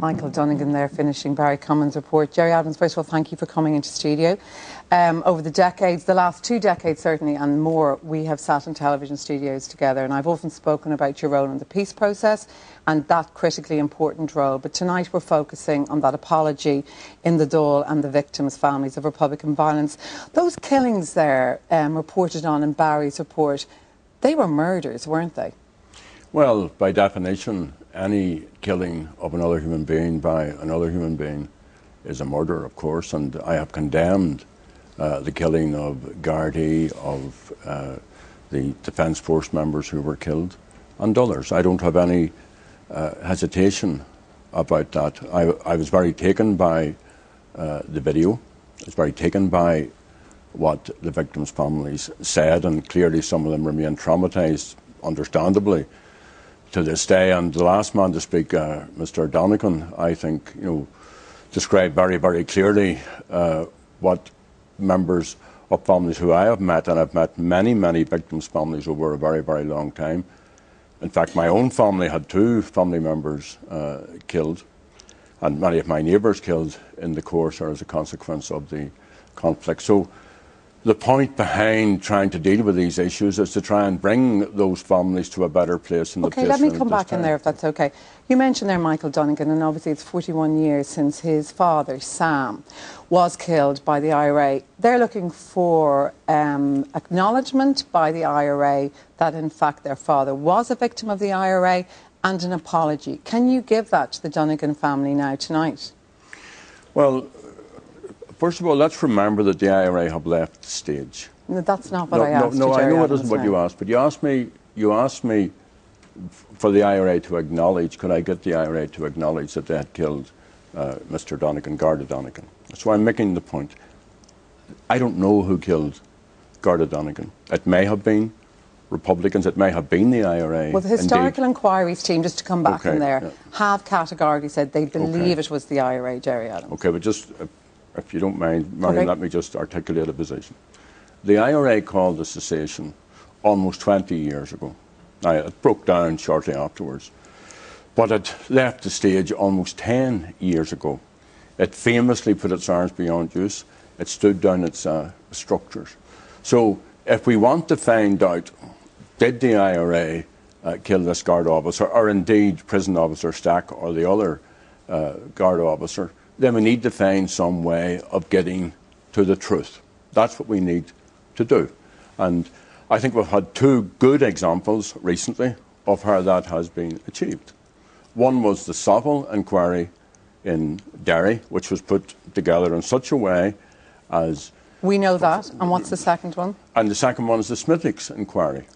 Michael Donegan there finishing Barry Cummins' report. Gerry Adams, first of all, thank you for coming into studio. Over the decades, the last 2 decades certainly and more, we have sat in television studios together, and I've often spoken about your role in the peace process and that critically important role. But tonight we're focusing on that apology in the Dáil and the victims' families of Republican violence. Those killings there, reported on in Barry's report, they were murders, weren't they? Well, by definition, any killing of another human being by another human being is a murder, of course, and I have condemned the killing of Gardai, of the Defence Force members who were killed, and others. I don't have any hesitation about that. I was very taken by the video. I was very taken by what the victims' families said, and clearly some of them remain traumatised, understandably, to this day. And the last man to speak, Mr. Donegan, I think, described very, very clearly what members of families who I have met, and I've met many, many victims' families over a very, very long time. In fact, my own family had 2 family members killed, and many of my neighbours killed in the course or as a consequence of the conflict. So the point behind trying to deal with these issues is to try and bring those families to a better place in the place. Okay, let me come back in there if that's okay. You mentioned there Michael Donegan, and obviously it's 41 years since his father, Sam, was killed by the IRA. They're looking for acknowledgement by the IRA that in fact their father was a victim of the IRA and an apology. Can you give that to the Donegan family now tonight? Well, first of all, let's remember that the IRA have left the stage. No, that's not what I asked. No, I know it isn't what you asked, but you asked me for the IRA to acknowledge, could I get the IRA to acknowledge that they had killed Mr. Donegan, Gardai Donegan. So I'm making the point. I don't know who killed Gardai Donegan. It may have been Republicans, it may have been the IRA. Well, the Historical Inquiries team, just to come back in there, have categorically said they believe it was the IRA, Gerry Adams. Okay, but just, if you don't mind, Miriam, let me just articulate a position. The IRA called the cessation almost 20 years ago. Now, it broke down shortly afterwards, but it left the stage almost 10 years ago. It famously put its arms beyond use. It stood down its structures. So if we want to find out, did the IRA kill this guard officer, or indeed prison officer Stack or the other guard officer, then we need to find some way of getting to the truth. That's what we need to do. And I think we've had 2 good examples recently of how that has been achieved. One was the Savile inquiry in Derry, which was put together in such a way as... We know that. And what's the second one? And the second one is the Smithwick's inquiry.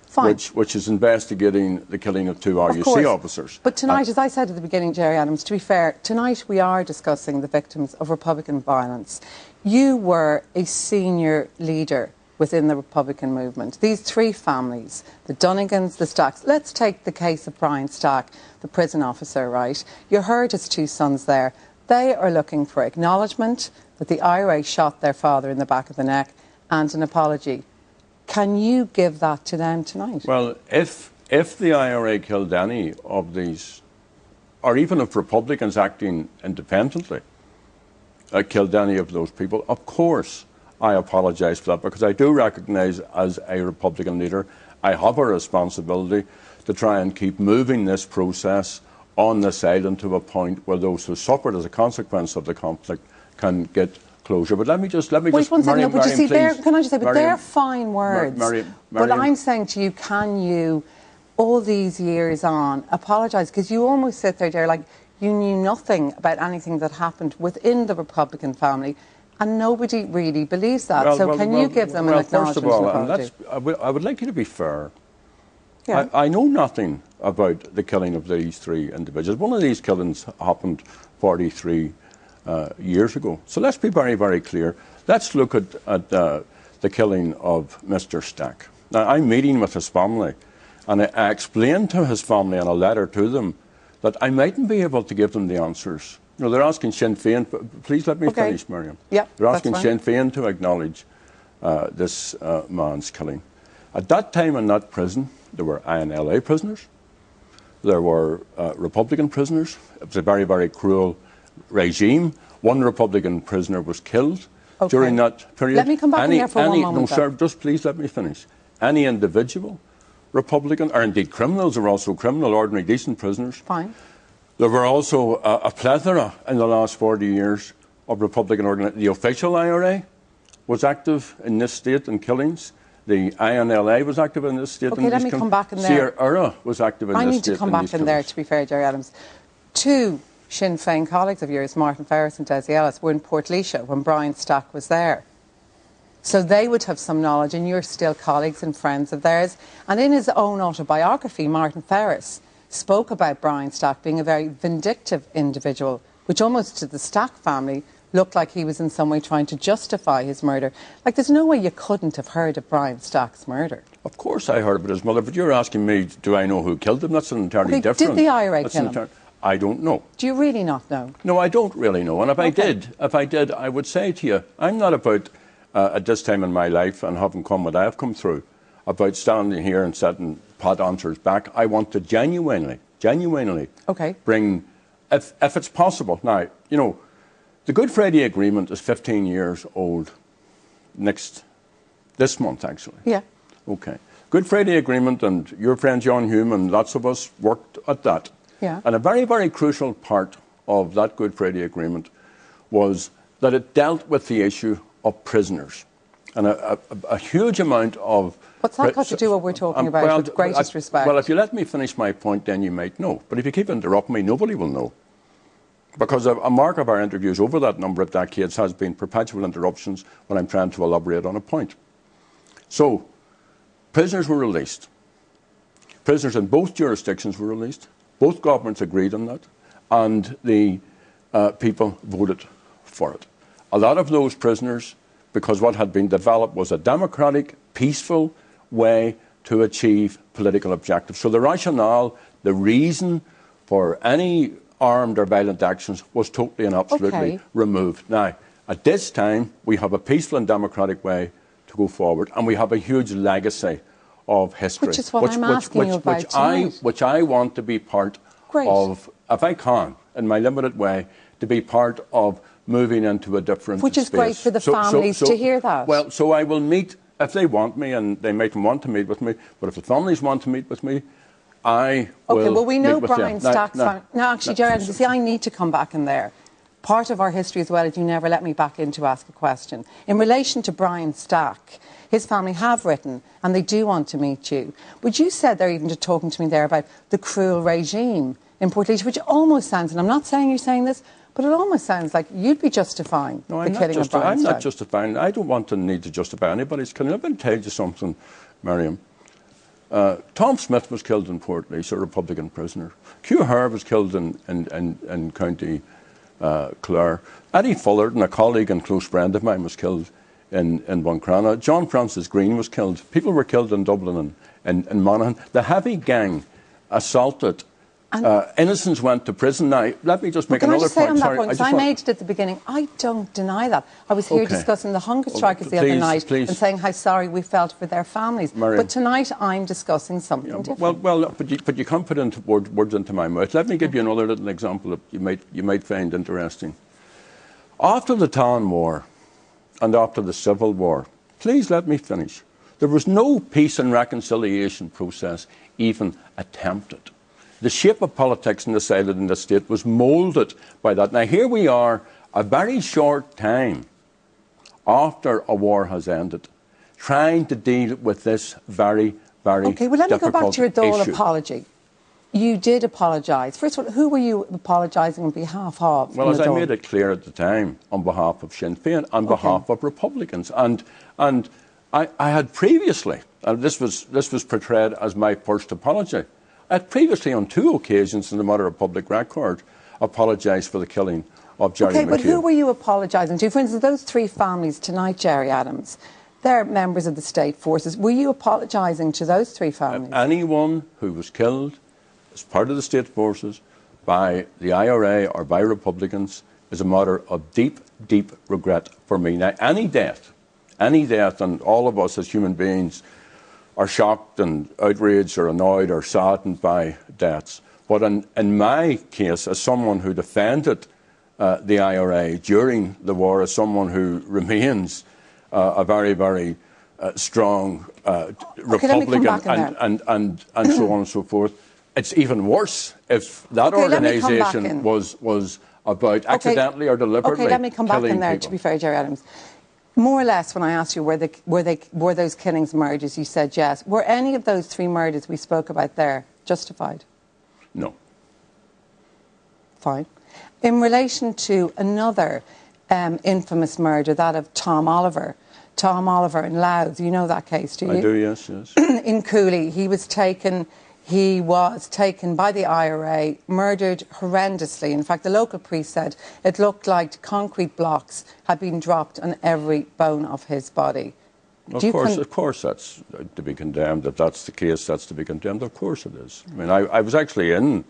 Fine. Which is investigating the killing of 2 RUC officers. But tonight, as I said at the beginning, Gerry Adams, to be fair, tonight we are discussing the victims of Republican violence. You were a senior leader within the Republican movement. These 3 families, the Donegans, the Stacks, let's take the case of Brian Stack, the prison officer, right? You heard his 2 sons there. They are looking for acknowledgement that the IRA shot their father in the back of the neck and an apology. Can you give that to them tonight? Well, if the IRA killed any of these, or even if Republicans acting independently killed any of those people, of course I apologise for that, because I do recognise as a Republican leader I have a responsibility to try and keep moving this process on this island to a point where those who suffered as a consequence of the conflict can get closure. But let me just wait one second. Miriam, but you see, can I just say, but Miriam, they're fine words. Miriam, but I'm saying to you, can you, all these years on, apologise? Because you almost sit there, like you knew nothing about anything that happened within the Republican family, and nobody really believes that. Can you give them an acknowledgement? First of all, I would like you to be fair. Yeah. I know nothing about the killing of these 3 individuals. One of these killings happened 43 years ago. So let's be very, very clear. Let's look at the killing of Mr. Stack. Now, I'm meeting with his family, and I explained to his family in a letter to them that I mightn't be able to give them the answers. They're asking Sinn Féin, please let me finish, Miriam. Yeah, they're asking Sinn Féin to acknowledge this man's killing. At that time in that prison, there were INLA prisoners, There were Republican prisoners. It was a very, very cruel regime. One Republican prisoner was killed during that period. Let me come back in there for one moment. No, sir, just please let me finish. Any individual Republican, or indeed criminals, are also criminal, ordinary, decent prisoners. Fine. There were also a plethora in the last 40 years of Republican organisations. The official IRA was active in this state in killings. The INLA was active in this state. Okay, let me come back in there. Sierra was active in this state. I need to come back in there, to be fair, Gerry Adams. Two Sinn Féin colleagues of yours, Martin Ferris and Desi Ellis, were in Portlaoise when Brian Stack was there. So they would have some knowledge, and you're still colleagues and friends of theirs. And in his own autobiography, Martin Ferris spoke about Brian Stack being a very vindictive individual, which almost to the Stack family looked like he was in some way trying to justify his murder. Like, there's no way you couldn't have heard of Brian Stack's murder. Of course I heard about his mother, but you're asking me, do I know who killed him? That's an entirely different... Did the IRA kill him? I don't know. Do you really not know? No, I don't really know. And if I did, I would say to you, I'm not about, at this time in my life, and having come what I have come through, about standing here and setting pat answers back. I want to genuinely bring, if it's possible. Now, you know, the Good Friday Agreement is 15 years old this month, actually. Yeah. Okay. Good Friday Agreement, and your friend John Hume and lots of us worked at that. Yeah. And a very, very crucial part of that Good Friday Agreement was that it dealt with the issue of prisoners. And a huge amount of... What's that got to do with what we're talking about, with the greatest respect? Well, if you let me finish my point, then you might know. But if you keep interrupting me, nobody will know. Because a mark of our interviews over that number of decades has been perpetual interruptions when I'm trying to elaborate on a point. So, prisoners were released. Prisoners in both jurisdictions were released. Both governments agreed on that, and the people voted for it. A lot of those prisoners, because what had been developed was a democratic, peaceful way to achieve political objectives. So the rationale, the reason for any armed or violent actions was totally and absolutely removed. Now, at this time, we have a peaceful and democratic way to go forward, and we have a huge legacy of history. Which is what I'm asking you about tonight. Which I want to be part of, if I can, in my limited way, to be part of moving into a different Which is space. great for the families to hear that. Well, so I will meet, if they want me, and they might want to meet with me, but if the families want to meet with me, I will Okay, well, we know meet with Brian them. Stack's... No, actually, Gerry, you see, I need to come back in there. Part of our history as well is you never let me back in to ask a question. In relation to Brian Stack, his family have written, and they do want to meet you. But you said they're even talking to me there about the cruel regime in Portlaoise, which almost sounds, and I'm not saying you're saying this, but it almost sounds like you'd be justifying the killing of Brian Stack. I'm not justifying. I don't want to need to justify anybody's killing. I'm going to tell you something, Miriam. Tom Smith was killed in Portlaoise, a Republican prisoner. Hugh Hare was killed in County Clare. Eddie Fullerton, a colleague and close friend of mine, was killed in Buncrana. John Francis Green was killed. People were killed in Dublin and Monaghan. The heavy gang assaulted. Innocents went to prison. Now, let me just make another point. Can I just say on that point, because I made it at the beginning, I don't deny that. I was here discussing the hunger strikers the other night and saying how sorry we felt for their families. Miriam. But tonight I'm discussing something different. Well, but you can't put words into my mouth. Let me give you another little example that you might find interesting. After the Town War and after the Civil War, please let me finish, there was no peace and reconciliation process even attempted. The shape of politics decided in the state was moulded by that. Now, here we are, a very short time after a war has ended, trying to deal with this very, very difficult issue. Okay, well, let me go back to your Dole apology. You did apologise. First of all, who were you apologising on behalf of? Well, as I made it clear at the time, on behalf of Sinn Féin, on behalf of Republicans. And I had previously, and this was portrayed as my first apology, I had previously on 2 occasions in the matter of public record apologised for the killing of Gerry McHugh. Okay, but who were you apologising to? For instance, those 3 families tonight, Gerry Adams, they're members of the state forces. Were you apologising to those 3 families? Anyone who was killed as part of the state forces by the IRA or by Republicans is a matter of deep, deep regret for me. Now, any death, and all of us as human beings are shocked and outraged or annoyed or saddened by deaths. But in my case, as someone who defended the IRA during the war, as someone who remains a very, very strong Republican and so on and so forth, it's even worse if that organisation was about accidentally or deliberately let me come back in there, people. to be fair, Gerry Adams. More or less, when I asked you were those killings murders, you said yes. Were any of those 3 murders we spoke about there justified? No. Fine. In relation to another infamous murder, that of Tom Oliver in Louth, you know that case, do you? I do, yes. In Cooley, he was taken by the IRA, murdered horrendously. In fact, the local priest said it looked like concrete blocks had been dropped on every bone of his body. Of course, that's to be condemned. If that's the case, that's to be condemned. Of course it is. I mean, I was actually in,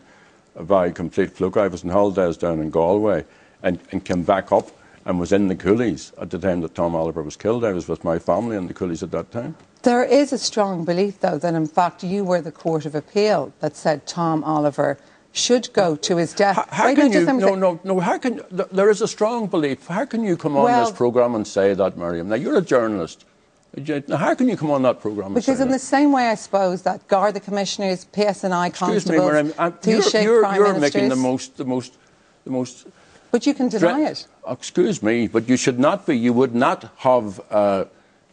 by complete fluke, I was in holidays down in Galway and came back up and was in the Coolies at the time that Tom Oliver was killed. I was with my family in the Coolies at that time. There is a strong belief, though, that in fact you were the Court of Appeal that said Tom Oliver should go to his death. How can there is a strong belief. How can you come on this programme and say that, Miriam? Now, you're a journalist. Now, how can you come on that programme and say that? Because in the same way, I suppose, that Garda commissioners, PSNI constables, you're making the most... But you can deny it. Excuse me, but you should not be. You would not have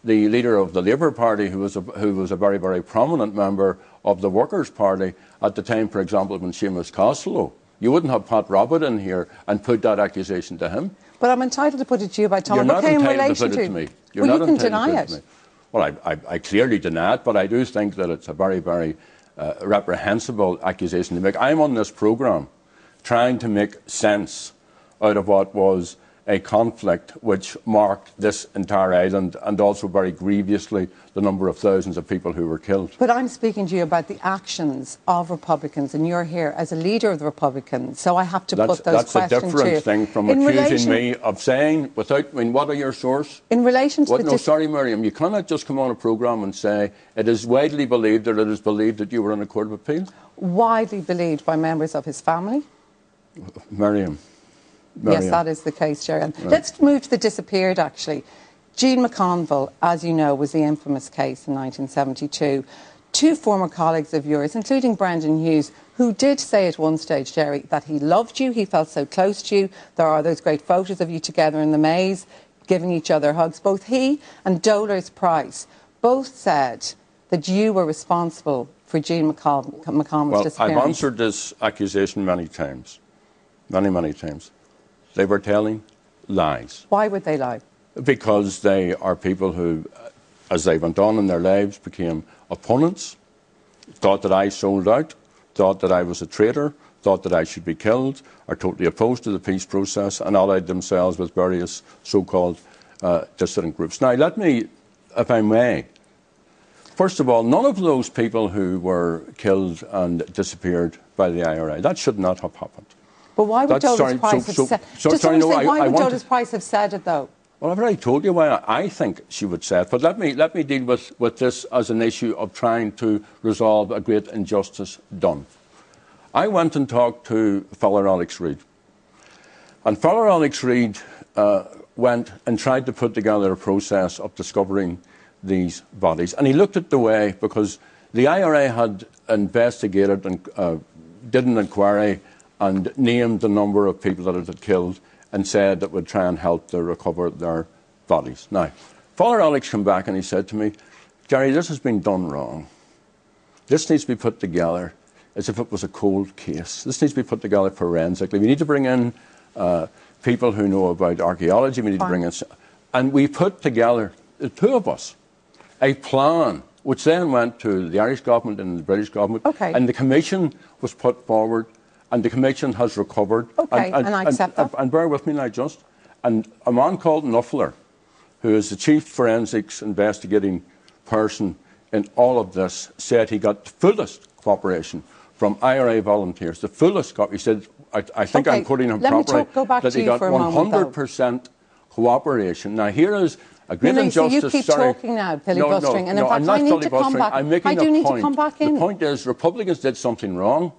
the leader of the Labour Party, who was a very, very prominent member of the Workers' Party at the time, for example, when Seamus Costello. You wouldn't have Pat Robert in here and put that accusation to him. But I'm entitled to put it to you by Tom. You're not entitled to put it to me. Well, you can deny it. Well, I clearly deny it, but I do think that it's a very, very reprehensible accusation to make. I'm on this programme trying to make sense out of what was a conflict which marked this entire island, and also very grievously the number of thousands of people who were killed. But I'm speaking to you about the actions of Republicans, and you're here as a leader of the Republicans, so I have to put those questions to you. That's a different thing from accusing me of saying, without, I mean, what are your source? In relation to No, sorry, Miriam, you cannot just come on a programme and say it is widely believed, or it is believed that you were in a court of appeal. Widely believed by members of his family? Miriam. Yes, that is the case, Gerry. Right. Let's move to the disappeared, actually. Jean McConville, as you know, was the infamous case in 1972. 2 former colleagues of yours, including Brendan Hughes, who did say at one stage, Gerry, that he loved you, he felt so close to you. There are those great photos of you together in the maze, giving each other hugs. Both he and Dolores Price both said that you were responsible for Jean McConville's disappearance. I've answered this accusation many times. Many times. They were telling lies. Why would they lie? Because they are people who, as they went on in their lives, became opponents, thought that I sold out, thought that I was a traitor, thought that I should be killed, are totally opposed to the peace process, and allied themselves with various so-called dissident groups. Now, let me, if I may, first of all, none of those people who were killed and disappeared by the IRA, that should not have happened. But why would Dolores Price have said it? Why would Dolores Price have said it, though? Well, I've already told you why I think she would say it. But let me deal with this as an issue of trying to resolve a great injustice done. I went and talked to Father Alex Reid. And Father Alex Reid went and tried to put together a process of discovering these bodies. And he looked at the way, because the IRA had investigated and did an inquiry and named the number of people that it had killed and said that would try and help to recover their bodies. Now, Father Alex came back and he said to me, Gerry, this has been done wrong. This needs to be put together as if it was a cold case. This needs to be put together forensically. We need to bring in people who know about archaeology. We need to bring in... And we put together, the 2 of us, a plan which then went to the Irish government and the British government. Okay. And the commission was put forward. And the Commission has recovered. Okay, and I accept that. And bear with me now, just. And a man called Nuffler, who is the chief forensics investigating person in all of this, said he got the fullest cooperation from IRA volunteers. The fullest cooperation. He said, I think I'm quoting him properly, that he got 100% cooperation. Now, here is a great injustice. So you keep talking now, filibustering. And in fact, I'm not I need to come back. I'm making I do a need point. to come back in. The point is, Republicans did something wrong.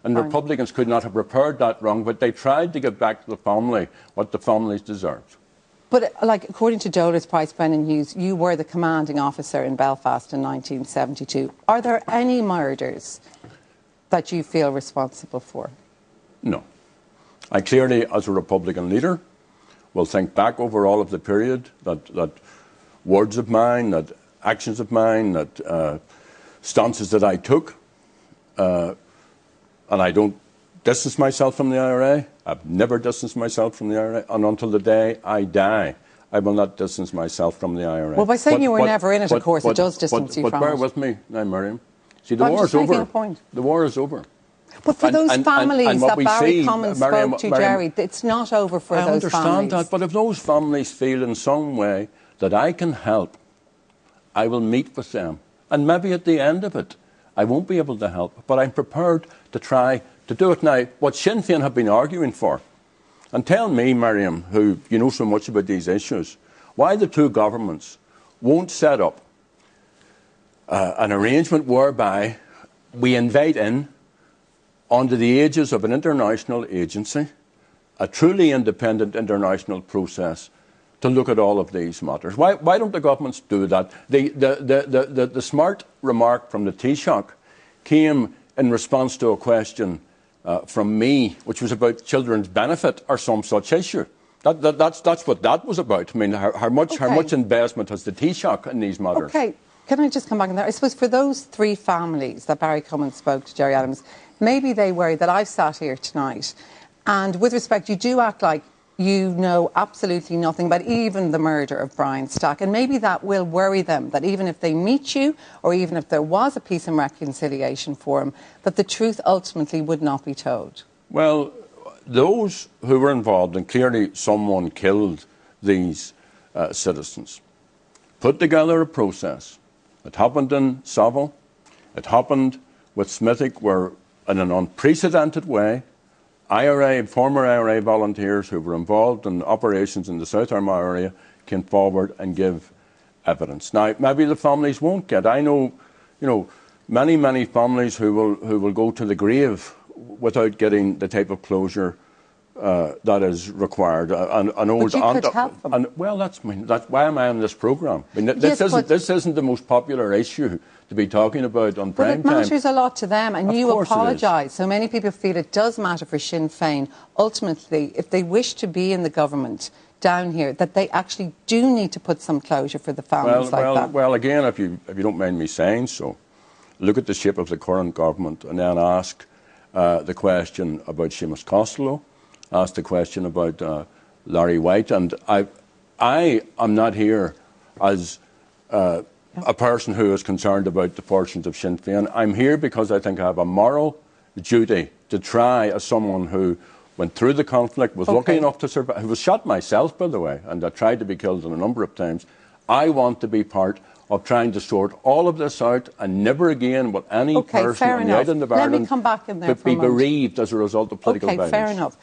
And the Republicans could not have repaired that wrong, but they tried to give back to the family what the families deserved. But, like, according to Dollars Price Brennan Hughes, you were the commanding officer in Belfast in 1972. Are there any murders that you feel responsible for? No. I clearly, as a Republican leader, will think back over all of the period that words of mine, that actions of mine, that stances that I took, and I don't distance myself from the IRA. I've never distanced myself from the IRA, and until the day I die, I will not distance myself from the IRA. Well, by saying you were never in it, of course, it does distance you from it. But bear with me now, Miriam. See, the war is over. The war is over. But for those families that Barry Cummins spoke to, Gerry, it's not over for those families. I understand that, but if those families feel in some way that I can help, I will meet with them. And maybe at the end of it, I won't be able to help, but I'm prepared to try to do it. Now, what Sinn Féin have been arguing for, and tell me, Miriam, who you know so much about these issues, why the two governments won't set up an arrangement whereby we invite in, under the aegis of an international agency, a truly independent international process to look at all of these matters. Why don't the governments do that? The smart remark from the Taoiseach came in response to a question from me, which was about children's benefit or some such issue. That's what that was about. I mean, how much investment has the Taoiseach in these matters? Okay, can I just come back on that? I suppose for those three families that Barry Cummins spoke to, Gerry Adams, maybe they worry that I've sat here tonight, and with respect, you do act like you know absolutely nothing about even the murder of Brian Stack, and maybe that will worry them, that even if they meet you, or even if there was a peace and reconciliation forum, that the truth ultimately would not be told. Well, those who were involved, and clearly someone killed these citizens, put together a process. It happened in Saville, it happened with Smithick, where in an unprecedented way, former IRA volunteers who were involved in operations in the South Armagh area came forward and give evidence. Now, maybe the families won't get. I know, many families who will go to the grave without getting the type of closure that is required. An old but you could help them. Well, that's why am I on this programme? I mean, this isn't the most popular issue to be talking about on prime time. But it matters a lot to them, and you apologise. So many people feel it does matter for Sinn Féin. Ultimately, if they wish to be in the government down here, that they actually do need to put some closure for the families that. Well, again, if you don't mind me saying so, look at the shape of the current government and then ask the question about Seamus Costello, ask the question about Larry White, and I am not here as a person who is concerned about the fortunes of Sinn Féin. I'm here because I think I have a moral duty to try, as someone who went through the conflict, was lucky enough to survive, who was shot myself, by the way, and I tried to be killed a number of times. I want to be part of trying to sort all of this out, and never again will any person on the island of Ireland be bereaved as a result of political violence. Fair enough.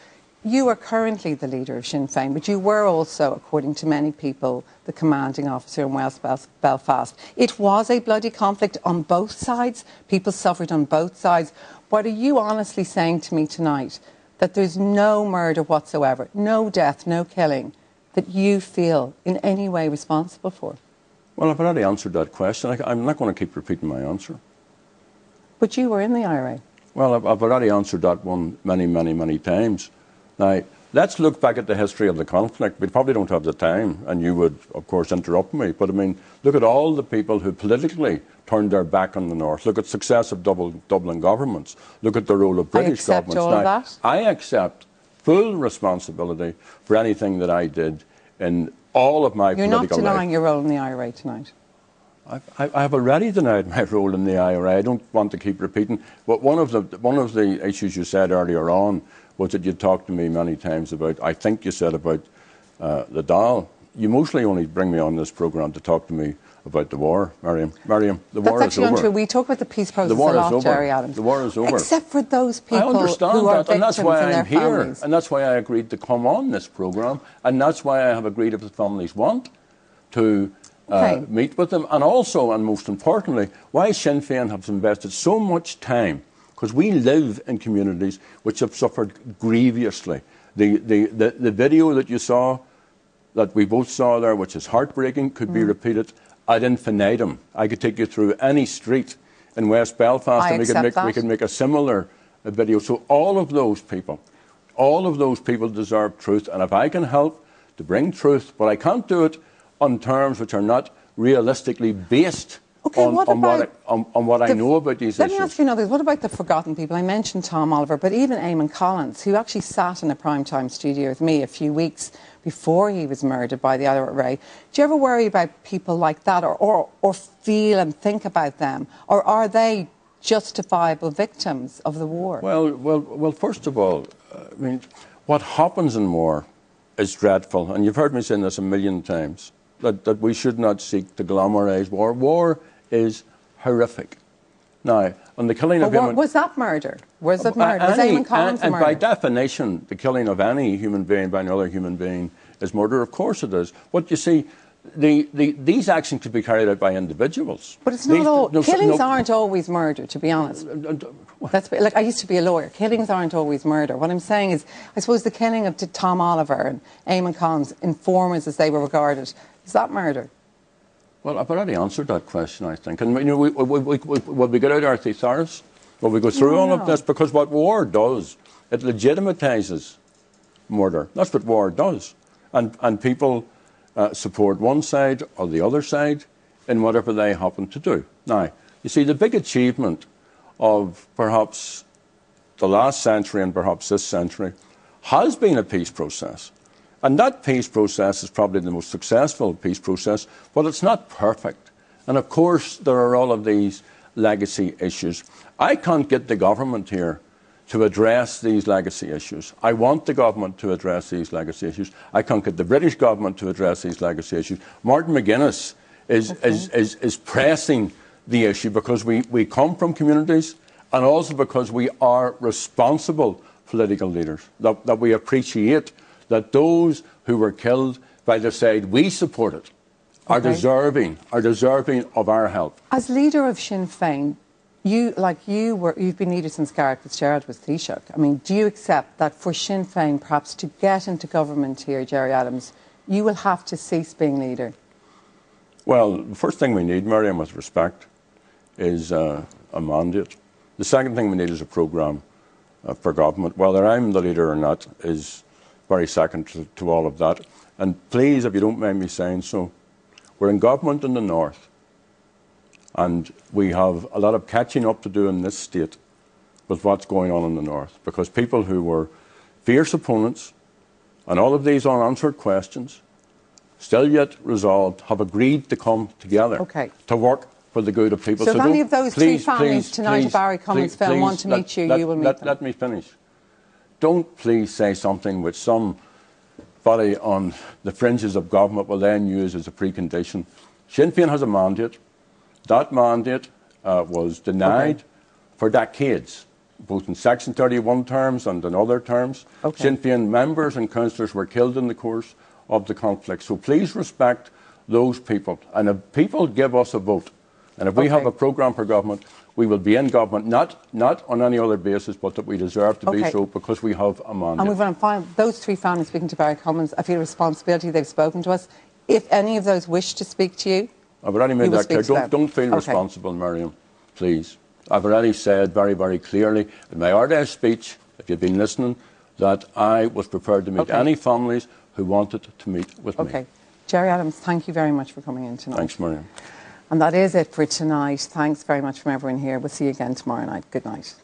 You are currently the leader of Sinn Féin, but you were also, according to many people, the commanding officer in West Belfast. It was a bloody conflict on both sides. People suffered on both sides. But are you honestly saying to me tonight that there's no murder whatsoever, no death, no killing, that you feel in any way responsible for? Well, I've already answered that question. I'm not going to keep repeating my answer. But you were in the IRA. Well, I've already answered that one many times. Now, let's look back at the history of the conflict. We probably don't have the time, and you would, of course, interrupt me. But, I mean, look at all the people who politically turned their back on the North. Look at successive Dublin governments. Look at the role of British governments. All of that. I accept full responsibility for anything that I did in all of my political life. You're not denying your role in the IRA tonight? I have already denied my role in the IRA. I don't want to keep repeating. But one of the issues you said earlier on was that you talked to me many times about, I think you said about the Dáil. You mostly only bring me on this programme to talk to me about the war, Miriam. The war is over. That's actually untrue. We talk about the peace process a lot, Gerry Adams. The war is over. Except for those people who are victims and that's why and I'm their here, families. and that's why I agreed to come on this programme, and that's why I have agreed, if the families want, to meet with them, and also, and most importantly, why Sinn Féin have invested so much time because we live in communities which have suffered grievously. The video that you saw, that we both saw there, which is heartbreaking, could be repeated ad infinitum. I could take you through any street in West Belfast, and we could make a similar video. So all of those people deserve truth, and if I can help to bring truth, but I can't do it on terms which are not realistically based on what I know about these issues. Let me ask you another. What about the forgotten people? I mentioned Tom Oliver, but even Eamon Collins, who actually sat in a primetime studio with me a few weeks before he was murdered by the IRA. Do you ever worry about people like that, or feel and think about them? Or are they justifiable victims of the war? Well, first of all, I mean, what happens in war is dreadful, and you've heard me saying this a million times, that we should not seek to glamorise war. War is horrific. Now, on the killing of human... Was that murder? Was it murder? Was Eamon Collins and murder? by definition, the killing of any human being by another human being is murder. Of course it is. But you see, these actions could be carried out by individuals. But it's not all... Killings aren't always murder, to be honest. Like, I used to be a lawyer. Killings aren't always murder. What I'm saying is, I suppose the killing of Tom Oliver and Eamon Collins, informers as they were regarded, is that murder? Well, I've already answered that question, I think. And, you know, will we get out our thesaurus? Will we go through all of this? Because what war does, it legitimatizes murder. That's what war does. And people support one side or the other side in whatever they happen to do. Now, you see, the big achievement of perhaps the last century and perhaps this century has been a peace process. And that peace process is probably the most successful peace process, but it's not perfect. And of course, there are all of these legacy issues. I can't get the government here to address these legacy issues. I want the government to address these legacy issues. I can't get the British government to address these legacy issues. Martin McGuinness is pressing the issue because we come from communities, and also because we are responsible political leaders, that we appreciate that those who were killed by the side we supported are deserving of our help. As leader of Sinn Féin, you've been leader since Gareth Fitzgerald was Taoiseach. I mean, do you accept that for Sinn Féin perhaps to get into government here, Gerry Adams, you will have to cease being leader? Well, the first thing we need, Miriam, with respect, is a mandate. The second thing we need is a programme for government. Whether I'm the leader or not is very second to all of that. And please, if you don't mind me saying so, we're in government in the north, and we have a lot of catching up to do in this state with what's going on in the north, because people who were fierce opponents and all of these unanswered questions, still yet resolved, have agreed to come together to work for the good of people. So if any of those three families tonight at Barry Common's want to meet you, you will meet them. Let me finish. Don't please say something which somebody on the fringes of government will then use as a precondition. Sinn Féin has a mandate. That mandate was denied for decades, both in Section 31 terms and in other terms. Sinn Féin members and councillors were killed in the course of the conflict. So please respect those people. And if people give us a vote, and if we have a programme for government, we will be in government, not on any other basis, but that we deserve to be so because we have a mandate. And we've got to find those three families speaking to Barry Commons. I feel a responsibility. They've spoken to us. If any of those wish to speak to you, I've already made that clear. Don't feel responsible, Miriam, please. I've already said very, very clearly in my RTE speech, if you've been listening, that I was prepared to meet any families who wanted to meet with me. Gerry Adams, thank you very much for coming in tonight. Thanks, Miriam. And that is it for tonight. Thanks very much from everyone here. We'll see you again tomorrow night. Good night.